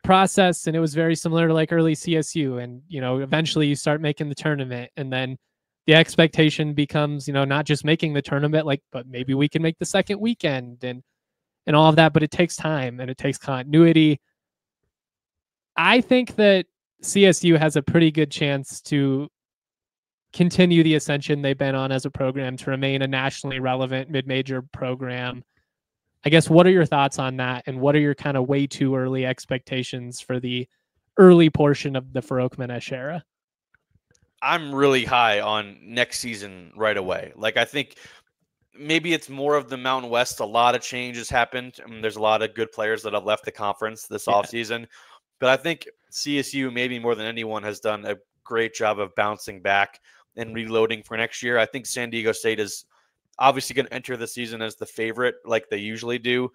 process, and it was very similar to like early CSU. And eventually you start making the tournament, and then the expectation becomes, not just making the tournament, but maybe we can make the second weekend and all of that. But it takes time and it takes continuity. I think that CSU has a pretty good chance to continue the ascension they've been on as a program to remain a nationally relevant mid-major program. I guess, what are your thoughts on that? And what are your kind of way too early expectations for the early portion of the Farouk Manesh era? I'm really high on next season right away. Like, I think maybe it's more of the Mountain West. A lot of changes happened. I mean, there's a lot of good players that have left the conference this offseason. But I think CSU, maybe more than anyone, has done a great job of bouncing back and reloading for next year. I think San Diego State is obviously going to enter the season as the favorite, like they usually do.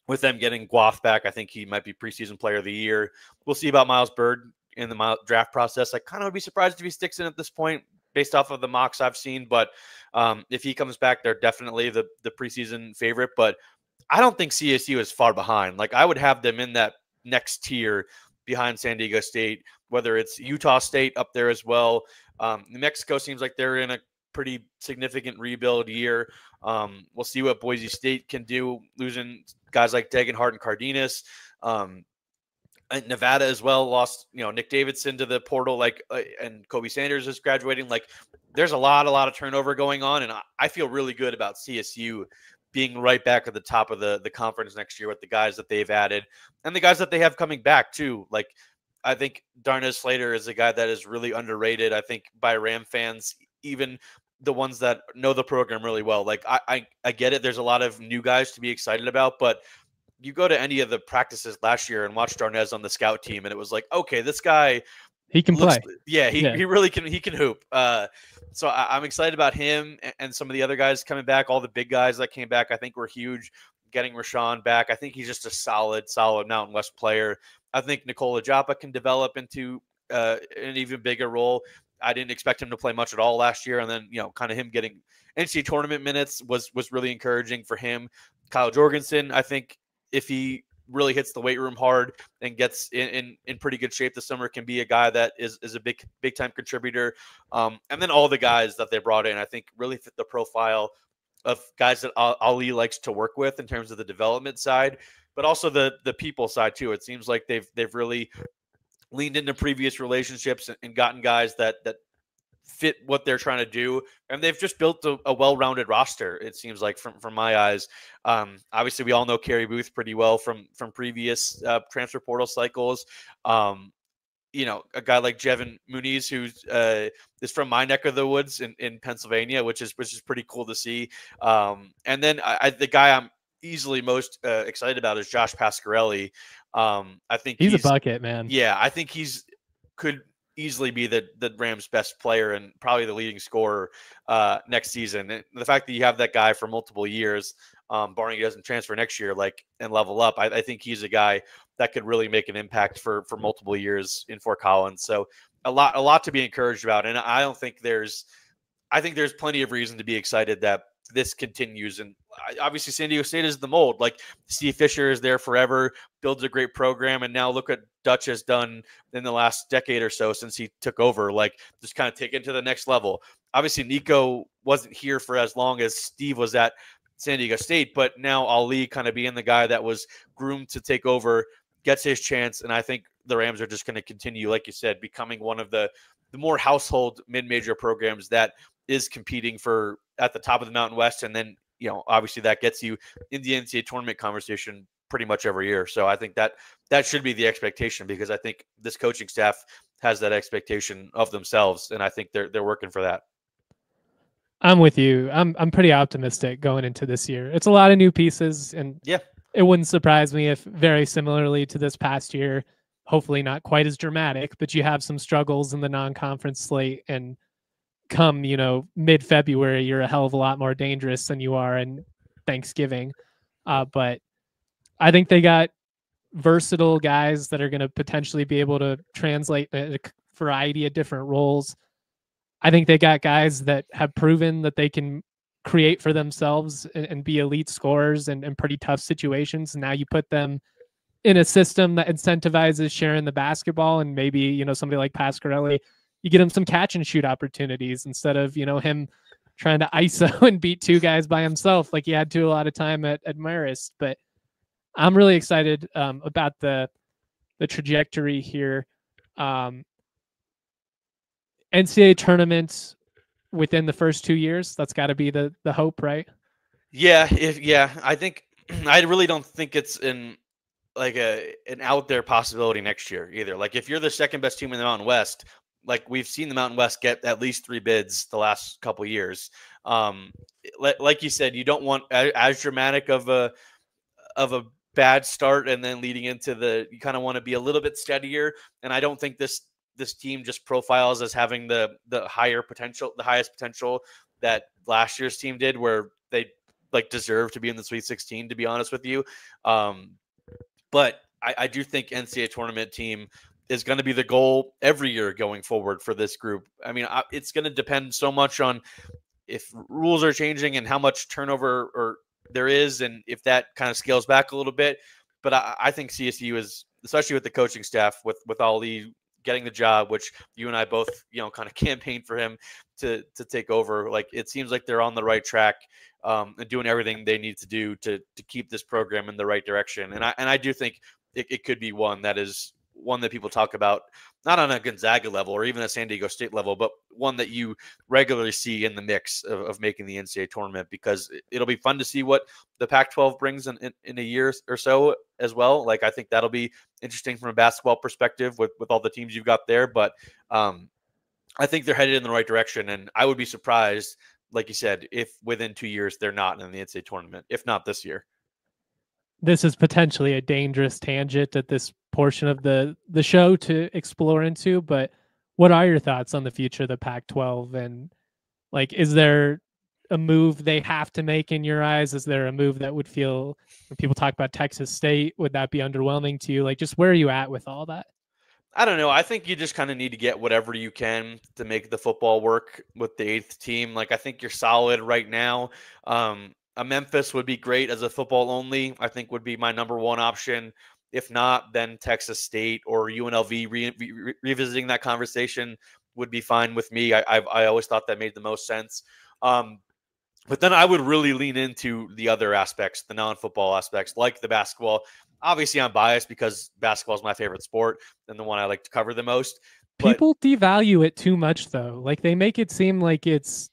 With them getting Guath back, I think he might be preseason player of the year. We'll see about Miles Byrd in the draft process. I kind of would be surprised if he sticks in at this point based off of the mocks I've seen. But if he comes back, they're definitely the preseason favorite. But I don't think CSU is far behind. Like, I would have them in that next tier behind San Diego State, whether it's Utah State up there as well. New Mexico seems like they're in a pretty significant rebuild year. We'll see what Boise State can do, losing guys like Degenhart and Cardenas. And Nevada as well lost, Nick Davidson to the portal, and Kobe Sanders is graduating. Like, there's a lot of turnover going on, and I feel really good about CSU being right back at the top of the conference next year with the guys that they've added and the guys that they have coming back too. Like, I think Darnez Slater is a guy that is really underrated, I think, by Ram fans, even the ones that know the program really well. Like, I get it. There's a lot of new guys to be excited about, but you go to any of the practices last year and watch Darnez on the scout team, and it was like, okay, this guy, he can play. Yeah, he really can. He can hoop. So I'm excited about him and some of the other guys coming back. All the big guys that came back, I think, were huge. Getting Rashawn back, I think he's just a solid Mountain West player. I think Nikola Joppa can develop into an even bigger role. I didn't expect him to play much at all last year, and then kind of him getting NCAA tournament minutes was really encouraging for him. Kyle Jorgensen, I think, if he really hits the weight room hard and gets in pretty good shape this summer, can be a guy that is a big time contributor. And then all the guys that they brought in, I think, really fit the profile of guys that Ali likes to work with in terms of the development side, but also the people side too. It seems like they've really leaned into previous relationships and gotten guys that fit what they're trying to do, and they've just built a well-rounded roster, it seems like, from my eyes. Obviously, we all know Kerry Booth pretty well from previous transfer portal cycles. A guy like Jevin Muniz, who is from my neck of the woods in Pennsylvania, which is pretty cool to see. And then the guy I'm easily most excited about is Josh Pasquarelli. I think he's a bucket, man. Yeah, I think could easily be the Rams' best player and probably the leading scorer next season. And the fact that you have that guy for multiple years, barring he doesn't transfer next year, and level up, I think he's a guy that could really make an impact for multiple years in Fort Collins. So a lot to be encouraged about. And I think there's plenty of reason to be excited that this continues. And obviously San Diego State is the mold. Like, Steve Fisher is there forever, builds a great program, and now look what Dutch has done in the last decade or so since he took over, just kind of take it to the next level. Obviously Nico wasn't here for as long as Steve was at San Diego State, but now Ali kind of being the guy that was groomed to take over gets his chance. And I think the Rams are just going to continue, like you said, becoming one of the more household mid-major programs that is competing for at the top of the Mountain West. And then, obviously that gets you in the NCAA tournament conversation pretty much every year. So I think that should be the expectation, because I think this coaching staff has that expectation of themselves. And I think they're working for that. I'm with you. I'm pretty optimistic going into this year. It's a lot of new pieces, and it wouldn't surprise me if, very similarly to this past year, hopefully not quite as dramatic, but you have some struggles in the non-conference slate, and come, mid-February, you're a hell of a lot more dangerous than you are in Thanksgiving. But I think they got versatile guys that are going to potentially be able to translate a variety of different roles. I think they got guys that have proven that they can create for themselves and be elite scorers in pretty tough situations. And now you put them in a system that incentivizes sharing the basketball, and maybe, somebody like Pasquarelli, you get him some catch and shoot opportunities instead of, him trying to ISO and beat two guys by himself like he had to a lot of time at Marist. But I'm really excited about the trajectory here. NCAA tournament within the first 2 years. That's got to be the hope, right? Yeah, I think I really don't think it's an out there possibility next year either. Like if you're the second best team in the Mountain West, like we've seen the Mountain West get at least 3 bids the last couple years. Like you said, you don't want as dramatic of a bad start and then leading into you kind of want to be a little bit steadier. And I don't think this team just profiles as having the highest potential that last year's team did, where they like deserve to be in the Sweet 16, to be honest with you. But I do think NCAA tournament team is going to be the goal every year going forward for this group. I mean, it's going to depend so much on if rules are changing and how much turnover or there is, and if that kind of scales back a little bit. But I think CSU is, especially with the coaching staff, with Ali getting the job, which you and I both, kind of campaigned for him to take over. Like it seems like they're on the right track, and doing everything they need to do to keep this program in the right direction. And I do think it could be one that people talk about, not on a Gonzaga level or even a San Diego State level, but one that you regularly see in the mix of making the NCAA tournament, because it'll be fun to see what the Pac-12 brings in a year or so as well. Like I think that'll be interesting from a basketball perspective with all the teams you've got there. But I think they're headed in the right direction, and I would be surprised, like you said, if within 2 years they're not in the NCAA tournament, if not this year. This is potentially a dangerous tangent at this portion of the show to explore into, but what are your thoughts on the future of the Pac-12? And like, is there a move they have to make in your eyes? Is there a move that would feel, when people talk about Texas State, would that be underwhelming to you? Like, just where are you at with all that? I don't know. I think you just kind of need to get whatever you can to make the football work with the 8th team. Like I think you're solid right now. A Memphis would be great as a football only. I think would be my number one option. If not, then Texas State or UNLV revisiting that conversation would be fine with me. I always thought that made the most sense. But then I would really lean into the other aspects, the non-football aspects, like the basketball. Obviously, I'm biased because basketball is my favorite sport and the one I like to cover the most. But people devalue it too much, though. Like they make it seem like it's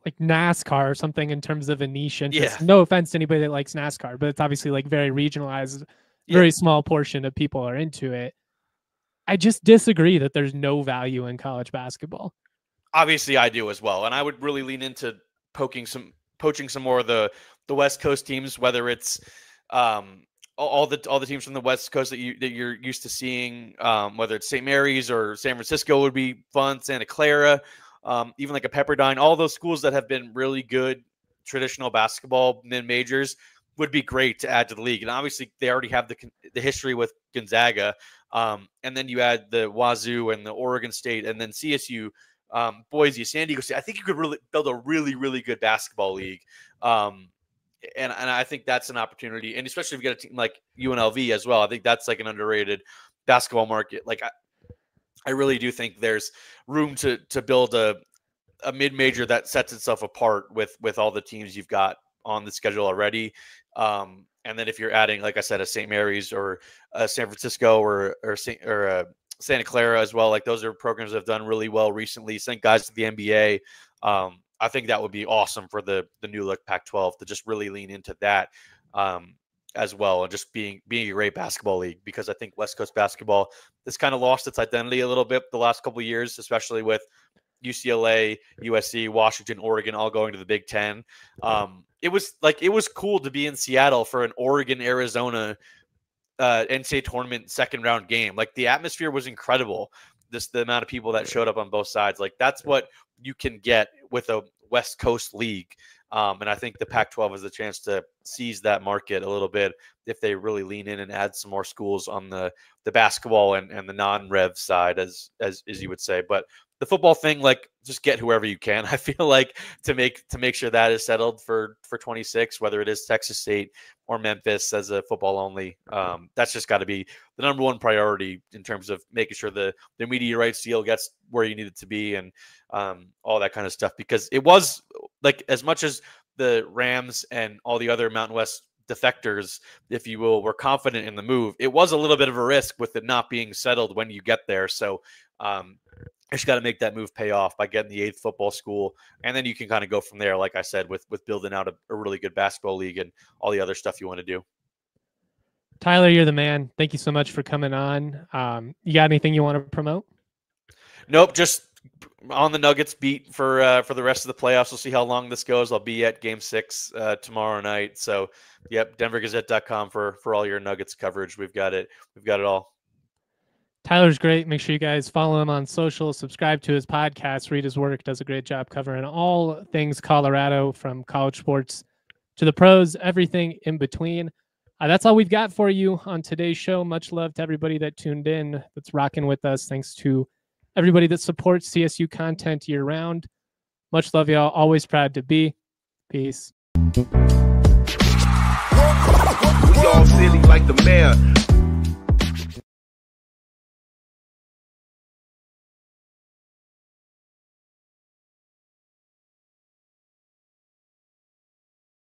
like NASCAR or something in terms of a niche interest. Yeah. No offense to anybody that likes NASCAR, but it's obviously like very regionalized, very small portion of people are into it. I just disagree that there's no value in college basketball. Obviously, I do as well, and I would really lean into poaching some more of the West Coast teams, whether it's all the teams from the West Coast that you're used to seeing, whether it's St. Mary's or San Francisco would be fun, Santa Clara, even like a Pepperdine. All those schools that have been really good traditional basketball mid-majors would be great to add to the league. And obviously, they already have the history with Gonzaga, and then you add the Wazoo and the Oregon State, and then CSU. Boise, San Diego State. I think you could really build a really, really good basketball league. And I think that's an opportunity. And especially if you get a team like UNLV as well, I think that's like an underrated basketball market. Like I really do think there's room to build a mid-major that sets itself apart with all the teams you've got on the schedule already. And then if you're adding, like I said, a St. Mary's or a San Francisco or Santa Clara as well. Like those are programs that have done really well recently, sent guys to the NBA. I think that would be awesome for the new look Pac-12 to just really lean into that as well, and just being a great basketball league, because I think West Coast basketball has kind of lost its identity a little bit the last couple of years, especially with UCLA, USC, Washington, Oregon all going to the Big Ten. It was cool to be in Seattle for an Oregon, Arizona NCAA tournament second round game. Like the atmosphere was incredible. The amount of people that showed up on both sides, like that's what you can get with a West Coast league. And I think the Pac-12 has a chance to seize that market a little bit if they really lean in and add some more schools on the basketball and the non-rev side, as you would say. But the football thing, like just get whoever you can. I feel like to make sure that is settled for 26, whether it is Texas State or Memphis as a football only. That's just got to be the number one priority in terms of making sure the media rights deal gets where you need it to be, and all that kind of stuff. Because it was like, as much as the Rams and all the other Mountain West defectors, if you will, were confident in the move, it was a little bit of a risk with it not being settled when you get there. So Just got to make that move pay off by getting the 8th football school. And then you can kind of go from there, like I said, with building out a really good basketball league and all the other stuff you want to do. Tyler, you're the man. Thank you so much for coming on. You got anything you want to promote? Nope, just on the Nuggets beat for the rest of the playoffs. We'll see how long this goes. I'll be at Game 6 tomorrow night. So, yep, DenverGazette.com for all your Nuggets coverage. We've got it. We've got it all. Tyler's great. Make sure you guys follow him on social, subscribe to his podcast, read his work. Does a great job covering all things Colorado, from college sports to the pros, everything in between. That's all we've got for you on today's show. Much love to everybody that tuned in, that's rocking with us. Thanks to everybody that supports CSU content year round. Much love, y'all. Always proud to be. Peace. We all silly like the mayor.